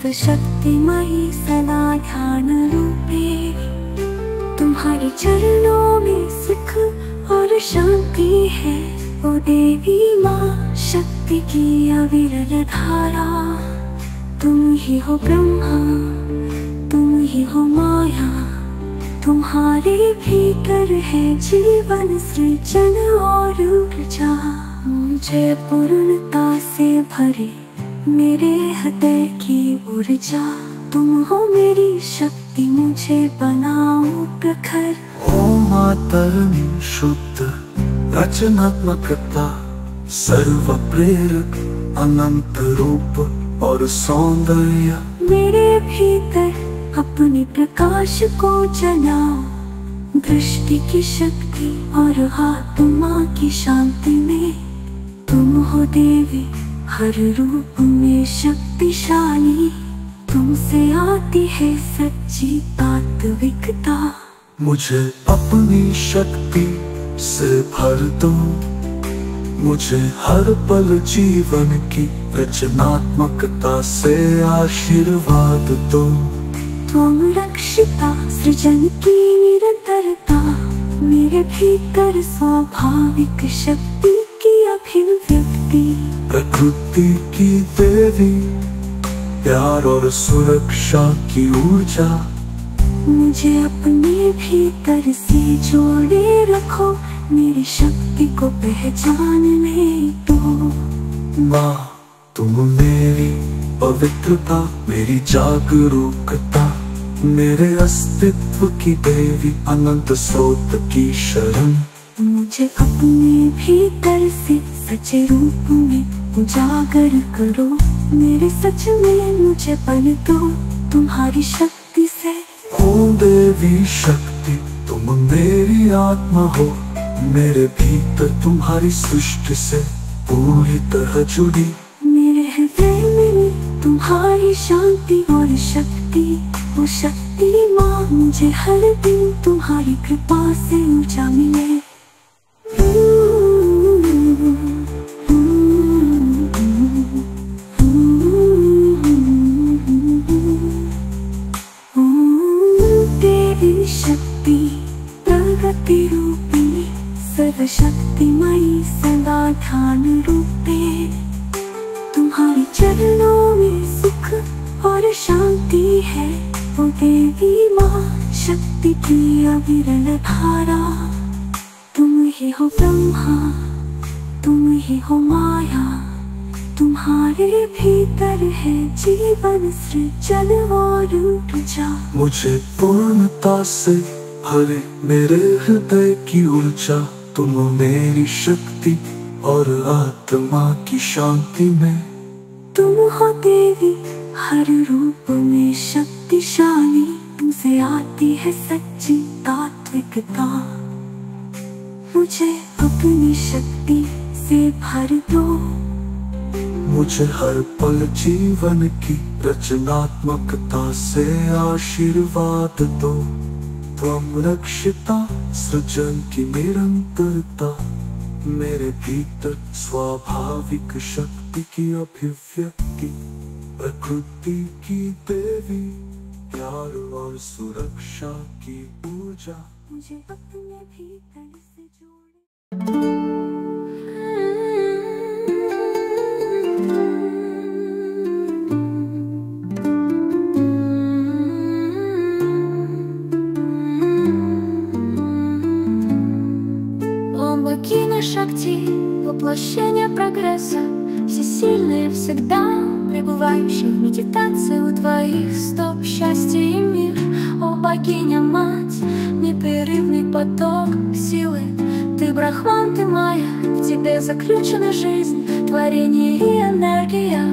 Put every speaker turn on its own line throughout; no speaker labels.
सर्वशक्तिमयी सदा ध्यान रूपे, तुम्हारे चरणों में सुख और शांति है। ओ देवी माँ शक्ति की अविरल धारा, तुम ही हो ब्रह्मा, तुम ही हो माया, तुम्हारे भीतर है जीवन सृजन और ऊर्जा। मुझे पूर्णता से भरे मेरे हृदय की ऊर्जा, तुम हो मेरी शक्ति, मुझे बनाओ प्रखर।
ओम मातरनी शुद्ध रचनात्मकता, सर्व प्रेरक अनंत रूप और सौंदर्य,
मेरे भीतर अपने प्रकाश को जलाओ। दृष्टि की शक्ति और आत्मा की शांति में तुम हो देवी, हर रूप में शक्तिशाली। तुमसे आती है सच्ची तात्विकता।
मुझे अपनी शक्ति से भर दो, मुझे हर पल जीवन की रचनात्मकता से आशीर्वाद दो।
त्वं रक्षिता सृजन की निरंतरता, मेरे भीतर स्वाभाविक शक्ति की अभिव्यक्ति।
प्रकृति की देवी, प्यार और सुरक्षा की ऊर्जा,
मुझे अपने भीतर से जोड़े रखो, मेरी शक्ति को पहचानने दो।
माँ तुम मेरी पवित्रता, मेरी जागरूकता, मेरे अस्तित्व की देवी, अनंत स्रोत की शरण।
मुझे अपने भीतर से सच्चे रूप में उजागर करो, मेरे सच में मुझे बल दो तुम्हारी शक्ति से।
ओ देवी शक्ति, तुम मेरी आत्मा हो, मेरे भीतर तुम्हारी सृष्टि से पूरी तरह जुड़ी।
मेरे हृदय में तुम्हारी शांति और शक्ति, वो शक्ति माँ मुझे हर दिन तुम्हारी कृपा से ऊर्जा मिले। देवी शक्ति प्रगति रूपी, सर्वशक्तिमयी सदा ध्यान रूपे, तुम्हारे चरणों में सुख और शांति है। ओ देवी माँ शक्ति की अविरल धारा, तुम ही हो ब्रह्मा, तुम ही हो माया, तुम्हारे भीतर है जीवन सृजन और ऊर्जा।
मुझे पूर्णता से भरे मेरे हृदय की ऊर्जा, तुम मेरी शक्ति और आत्मा की शांति में।
तुम हो देवी, हर रूप में शक्तिशाली। तुमसे आती है सच्ची तात्विकता। मुझे अपनी शक्ति से भर दो,
मुझे हर पल जीवन की रचनात्मकता से आशीर्वाद दो। त्वं रक्षिता सृजन की निरंतरता, मेरे भीतर स्वाभाविक शक्ति की अभिव्यक्ति। प्रकृति की देवी, प्यार और सुरक्षा की ऊर्जा,
मुझे अपने भीतर से जोड़े। Богиня Шакти, воплощение прогресса, всесильная всегда, пребывающая в медитации у твоих стоп, счастье и мир. О богиня мать, непрерывный поток силы, ты брахман, ты майя, в тебе заключена жизнь, творение и энергия.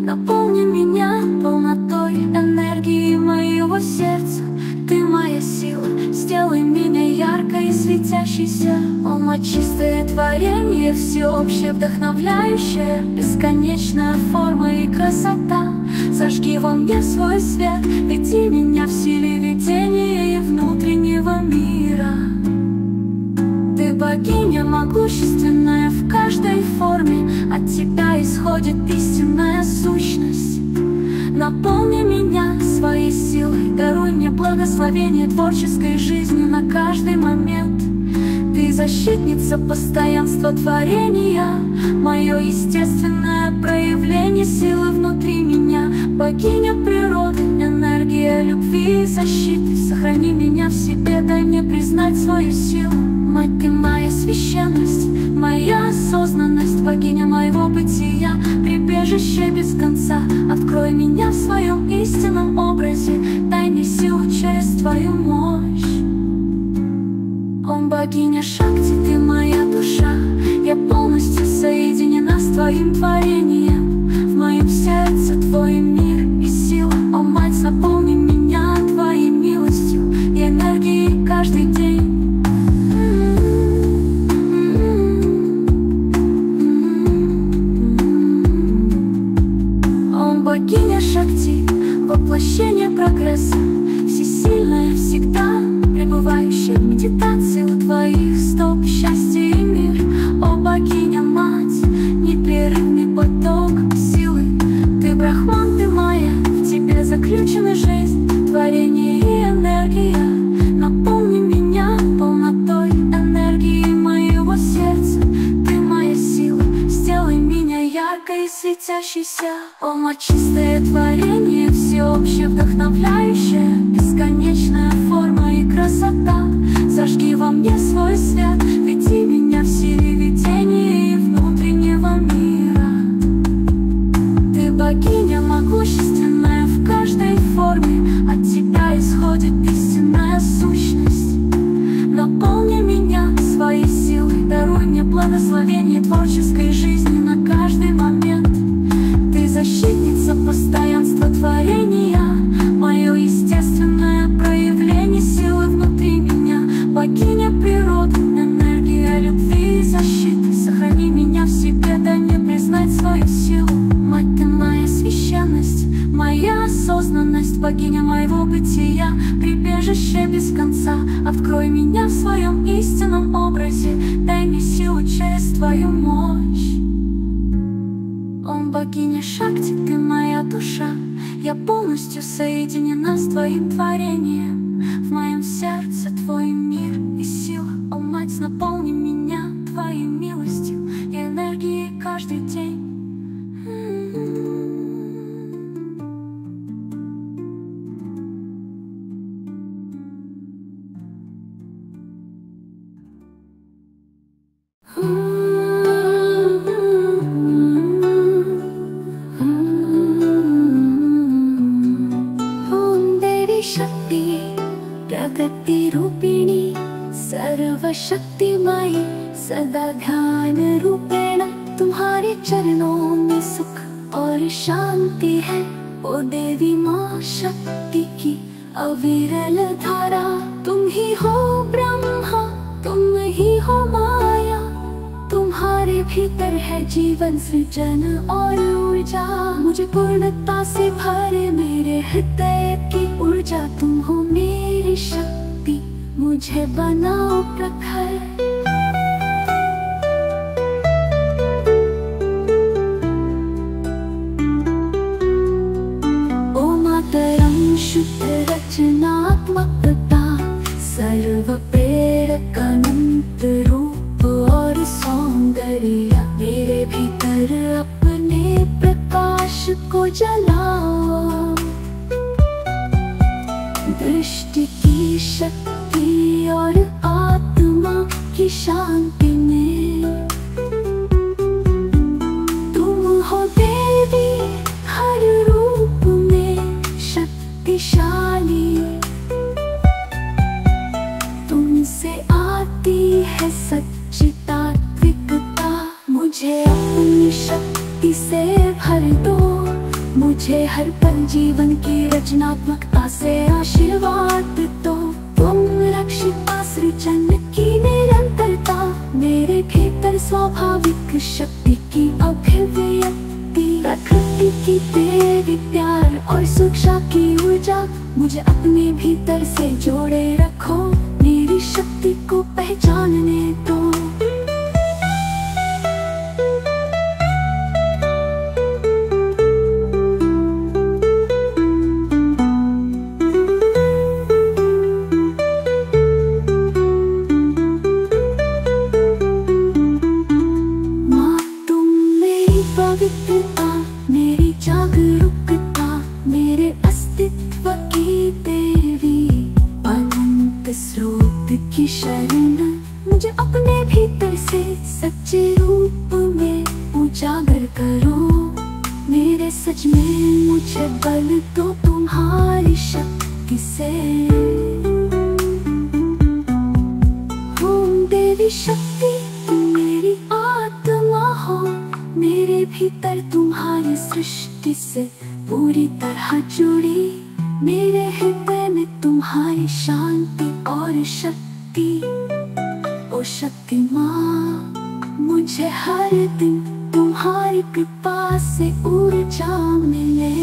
Наполни меня полнотой энергии моего сердца, ты моя сила, сделай меня яркой и светящейся. О, мое чистое творение, всеобщее, вдохновляющее, бесконечная форма и красота. Зажги во мне свой свет, веди меня в силе видения и внутреннего мира. Ты богиня могущественная в каждой форме, от тебя исходит истинная сущность. Наполни меня своей силой, даруй мне благословение творческой жизни на каждый момент. Ты защитница постоянства творения, мое естественное проявление силы внутри меня. Богиня природы, энергия любви и защиты, сохрани меня в себе, дай мне признать свою силу. Мать, ты моя священность, моя осознанность, богиня моего бытия, прибежище без конца. Открой меня в своем истинном образе, дай мне силу через твою мощь. О, богиня Шакти, ты моя душа, я полностью соединена с твоим творением. В моем сердце твой мир и сила. О, мать, наполни меня твоей милостью и энергией каждый день. Богиня Шакти, воплощение прогресса, всесильная всегда, пребывающая в медитации у твоих стоп, счастье и мир. О, богиня мать, непрерывный поток силы, ты брахман, ты майя, в тебе заключена жизнь, творение и энергия. Наполни меня полнотой энергии моего сердца, ты моя сила, сделай меня яркой и светящейся. О, мать, чистое творение, всеобщее, вдохновляющее, бесконечная форма и красота. Зажги во мне свой свет, веди меня в силе видения и внутреннего мира. Ты богиня могущественная в каждой форме, от тебя исходит истинная сущность. Наполни меня своей силой, даруй мне благословение творческой жизни на каждый момент. Ты защитница постоянства творения, мое естественное проявление силы внутри меня. Богиня природы, энергия любви и защиты, сохрани меня в себе, дай мне признать свою силу. Мать, ты моя священность, моя осознанность, богиня моего бытия, прибежище без конца. Открой меня в своем истинном образе, дай мне силу через твою мощь. О, богиня Шакти, ты моя душа, я полностью соединена с твоим творением. В моем сердце твой мир и сила. О, мать, наполни меня твоей милостью и энергией каждый день. प्रकृति रूपिणी सर्वशक्तिमयी, सदा ध्यान रूपेण तुम्हारे चरणों में सुख और शांति है। ओ देवी माँ शक्ति की अविरल धारा, तुम ही हो ब्रह्मा, तुम ही हो माया, तुम्हारे भीतर है जीवन सृजन और ऊर्जा। मुझे पूर्णता से भरे मेरे हृदय की ऊर्जा, तुम हो मेरी शक्ति, मुझे बनाओ प्रखर। ओ मातरम शुद्ध रचनात्मकता, सर्व प्रेरक अनंत रूप और सौंदर्य, मेरे भीतर अपने प्रकाश को जलाओ। दृष्टि की शक्ति और आत्मा की शांति में तुम हो देवी, हर रूप में शक्तिशाली। तुमसे आती है सच्ची तात्विकता, मुझे अपनी शक्ति से भर दो। मुझे हर पल जीवन की रचनात्मकता से आशीर्वाद दो। तुम रक्षिता सृजन की निरंतरता, मेरे भीतर स्वाभाविक शक्ति की अभिव्यक्ति। प्रकृति की देवी प्यार और सुरक्षा की ऊर्जा, मुझे अपने भीतर से जोड़े रखो। मेरी शक्ति को पहचानने दो। भीतर से सच्चे रूप में उजागर करो। मेरे सच में मुझे बल दो तुम्हारी शक्ति से। ओम देवी शक्ति तुम मेरी आत्मा हो, मेरे भीतर तुम्हारी सृष्टि से पूरी तरह जुड़ी। मेरे हृदय में तुम्हारी शांति और शक्ति। ओ शक्ति माँ, मुझे हर दिन तुम्हारी कृपा से ऊर्जा मिले।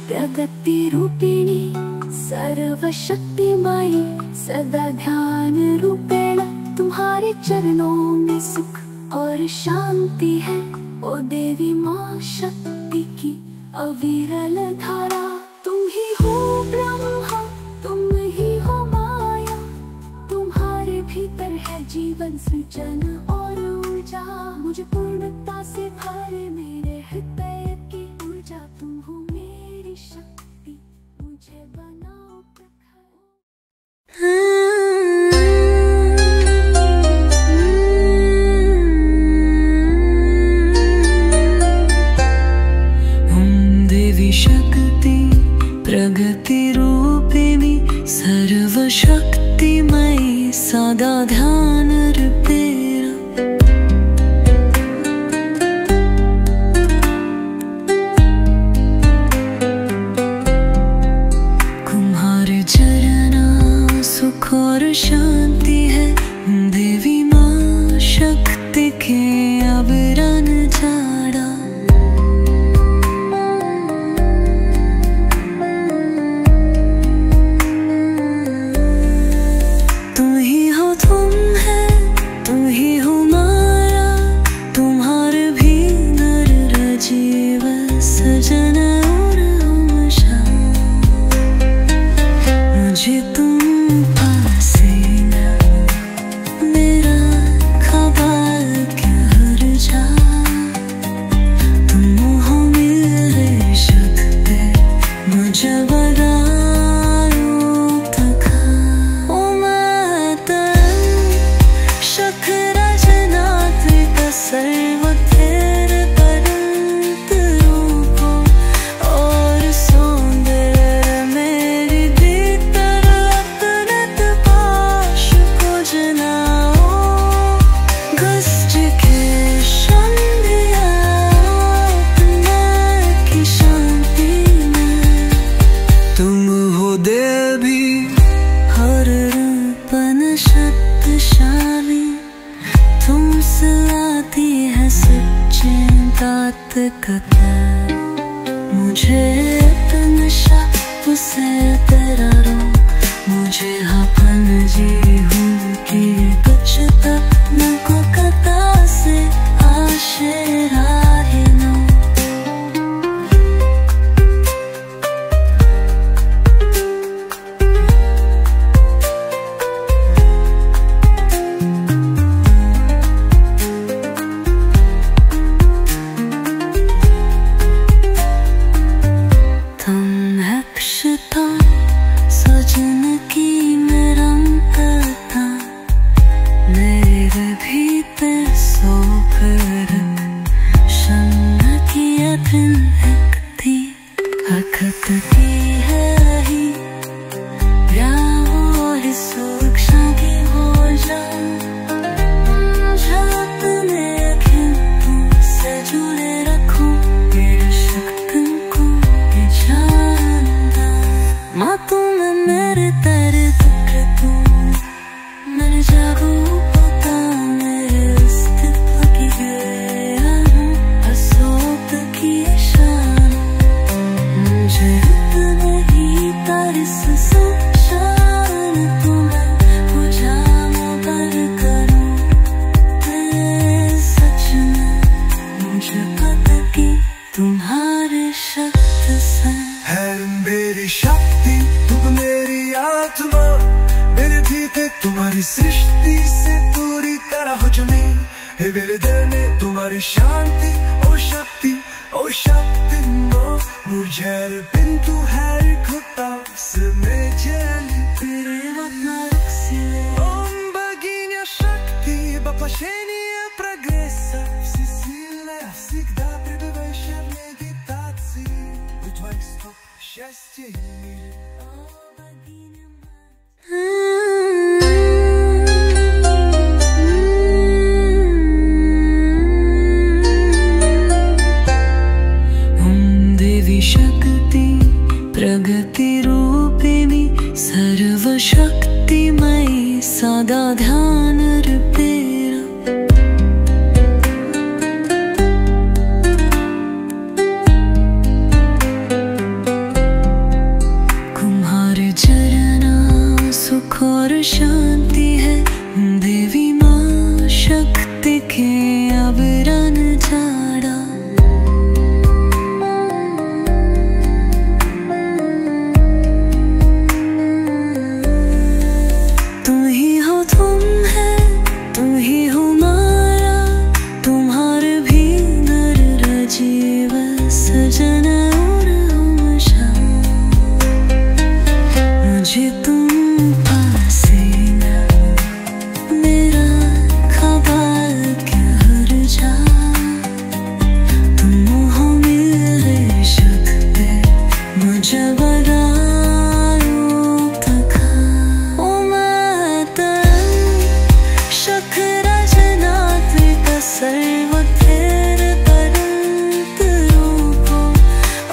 प्रगति रूपिणी सर्वशक्तिमयी सदा ध्यान रूपेण, तुम्हारे चरणों में सुख और शांति है। ओ देवी माँ शक्ति की अविरल धारा, तुम ही हो ब्रह्मा, तुम ही हो माया। तुम्हारे भीतर है जीवन सृजन और ऊर्जा। मुझे पूर्णता से भरे मेरे हृदय की ऊर्जा। तुम हो मेरी शक्ति, मुझे बनाओ प्रखर।
ओम देवी शक्ति प्रगति रूपिणी सर्वशक्तिमयी सदा ध्यान रूपेण, सुख और शांति है। देवी माँ शक्ति के अविरल झाड़ा, तुम ही हो, तुम है, तुम ही हो माया। तुम्हारे भी नर जीव सजन और ऊषा। मुझे तुम मुझे नशा उसे तेरा रो। मुझे अपन जी हूँ कि कुछ तक न को कता से आशेरा ही नो। सजन की निरंतरता मेरे भीतर सोकर शम्न की अभिनक्ति हकत की है ही प्यार सूक्ष्म की हो जाऊं। अपने खिलतों से जुड़े रखूं मेरी शक्ति को जानना। माँ तुम मेरे तेरे दुख तू मैंने जागू पता मेरे अस्तित्व की असोत की शान। मुझे इतना ही तरस शान तुम्हें हो जाना पर करूं। सच में मुझे पता कि तुम्हारे शक्ति से
है मेरी शक्ति, तुम मेरी तुम्हारी सृष्टि से पूरी तरह हो चुनी है मेरे दिल में तुम्हारी शांति ओ शक्ति no मुझे pintu hari kota semejali
Переводна Роксиле
Om богиня Шакти, воплощение прогресса Всесильная, всегда пребывающая в медитации У твоих стоп счастье и мир
शक्ति प्रगति रूपिणी सर्वशक्तिमयी सदा ध्यान रूपेरा तुम्हारे चरणा सुख और शांति है देवी माँ शक्ति के आवरण झाड़ा मुझे तुम पासे ना मेरा खबर क्या हर जा तुम हो मेरे शक्ति मुझे बगायो तक ओ माता शक्र जनात का सर्व तेरे परंत रूपो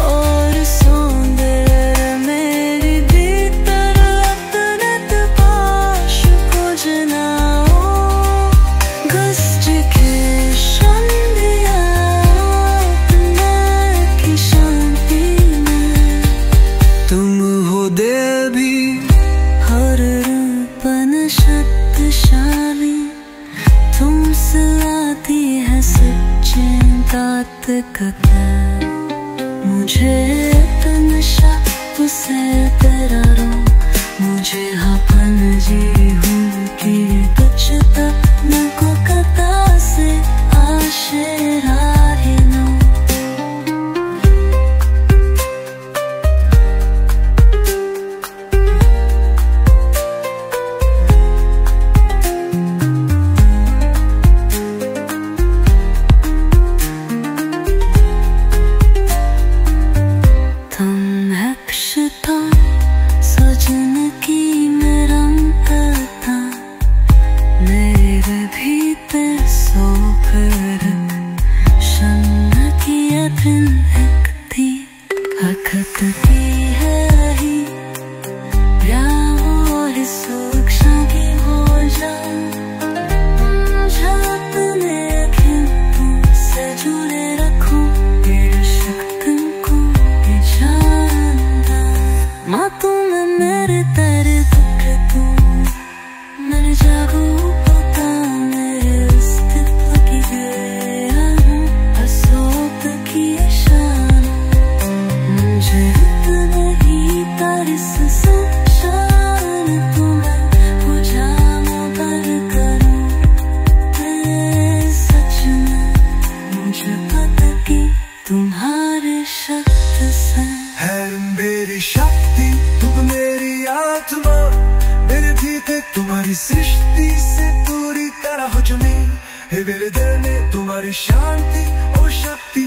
और सौंदर्य मेरी भीतर अपनत पाश को जनाओ गस्ट के संध्या की शांति में
तुम हो देवी
हर रूपन शक्तिशाली तुमसे आती है सच्ची बात कथा मुझे नशा उसे तेरा रो मुझे हापन जी हूँ कि बचता न को कथा से आशेरा ही नो सजन की निरंतरता मेरे भीतर सोकर शन्न की अभिनक्ति अखतती है ही प्यार और सूक्ष्म की हो जाऊं अपने खिलतों से जुड़े रखूं शक्ति को जानता माँ तुम मेरे तेरे दुख तू मर जागो पता मेरे अस्तित्व की गया असोत की शान मुझे इतना ही तारिस संशान तुम्हें बुझा पर करूं सच में मुझे पता कि तुम्हारे शक्ति से
है मेरी शक्ति तुम मेरी आत्मा मेरे भीतर तुम्हारी सृष्टि से पूरी तरह हो चुनी है मेरे दिल में तुम्हारी शांति ओ शक्ति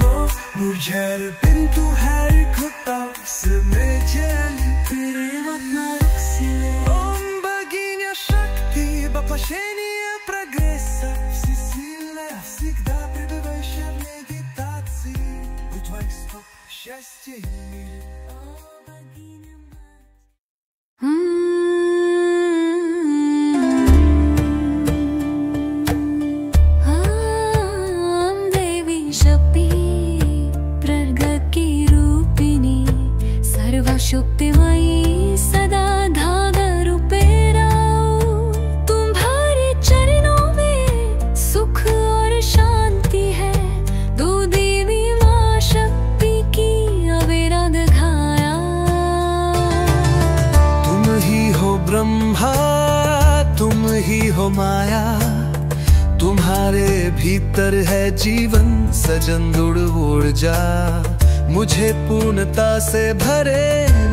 no मुझे pintu hari kota semejali
Переводна Роксиле
Om богиня Шакти, воплощение прогресса Всесильная, всегда пребывающая в медитации У твоих стоп счастье и мир
देवी शक्ति प्रगति रूपिणी सर्वशक्तिमयी सदा धागा रूपेरा तुम्हारे चरणों में सुख और शांति है दो देवी माँ शक्ति की अविरत घाया
तुम ही हो ब्रह्मा तुम ही हो माया, तुम्हारे भीतर है जीवन सजन ऊर्जा। मुझे पूर्णता से भरे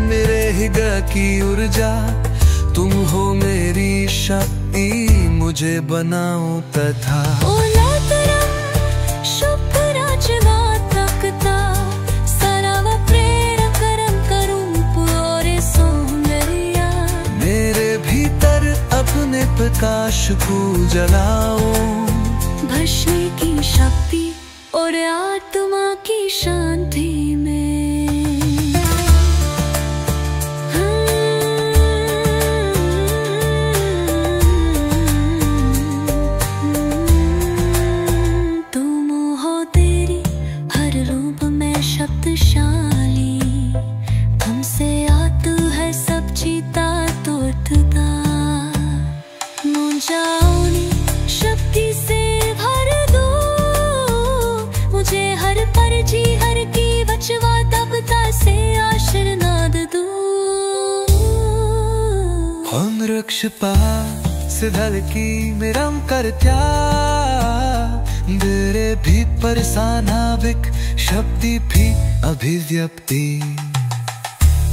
मेरे हृदय की ऊर्जा, तुम हो मेरी शक्ति मुझे बनाओ तथा। मेरे भीतर अपने प्रकाश को जलाओ,
भस्म की शक्ति और आत्मा की शांति में। तुम हो तेरी हर रूप में शक्तिशाली, तुमसे आतु है सब चीता तोड़ता। मुझे शक्ति से भर दो, मुझे हर परजी हर की बचवा तपता से आशीर्वाद दो।
हम रक्षपा सिद्धल की मेरम करत्या, मेरे भी परसानाविक शक्ति भी अभिव्यक्ति।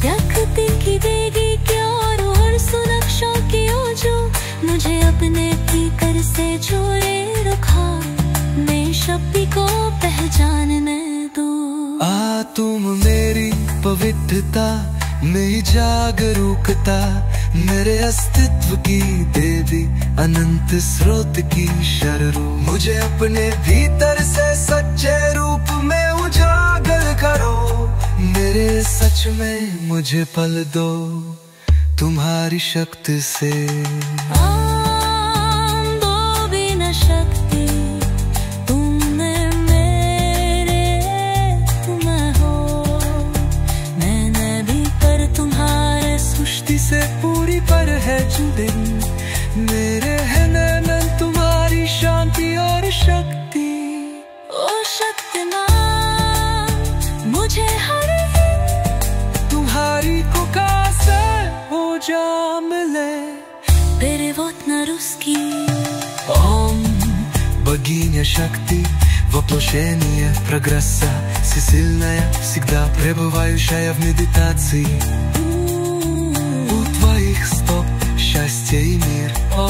व्यक्ति की देगी क्या और सुरक्षा की ओजो, मुझे अपने भीतर से जोड़े रखा, मैं शक्ति को पहचानने दो।
तुम मेरी पवित्रता मेरी जागरूकता, मेरे अस्तित्व की देवी अनंत स्रोत की शरणु। मुझे अपने भीतर से सच्चे रूप में उजागर करो, मेरे सच में मुझे पल दो तुम्हारी शक्ति से।
दो बिना शक्ति तुमने मेरे तुम हो, मैंने भीतर तुम्हारे
सृष्टि से पूरी पर है जुड़े, मेरे है नैनन तुम्हारी शांति और शक्ति।
ओ शक्तिमान मुझे हर
तुम्हारी पुकार से हो जा मिले।
Перевод на русский.
Ом, богиня шакти, воплощение прогресса, всесильная, всегда пребывающая в медитации. У твоих стоп счастье и мир. О,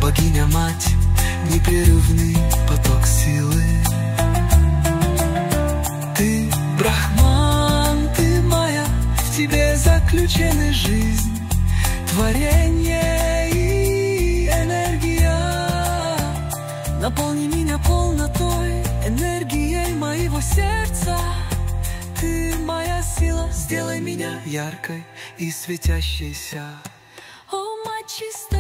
богиня-мать, непрерывный поток силы. Ты брахман, ты моя, в тебе заключена жизнь, творение и энергия. Наполни меня полнотой, энергией моего сердца. Ты моя сила, сделай меня яркой и светящейся.
О, мать чистая.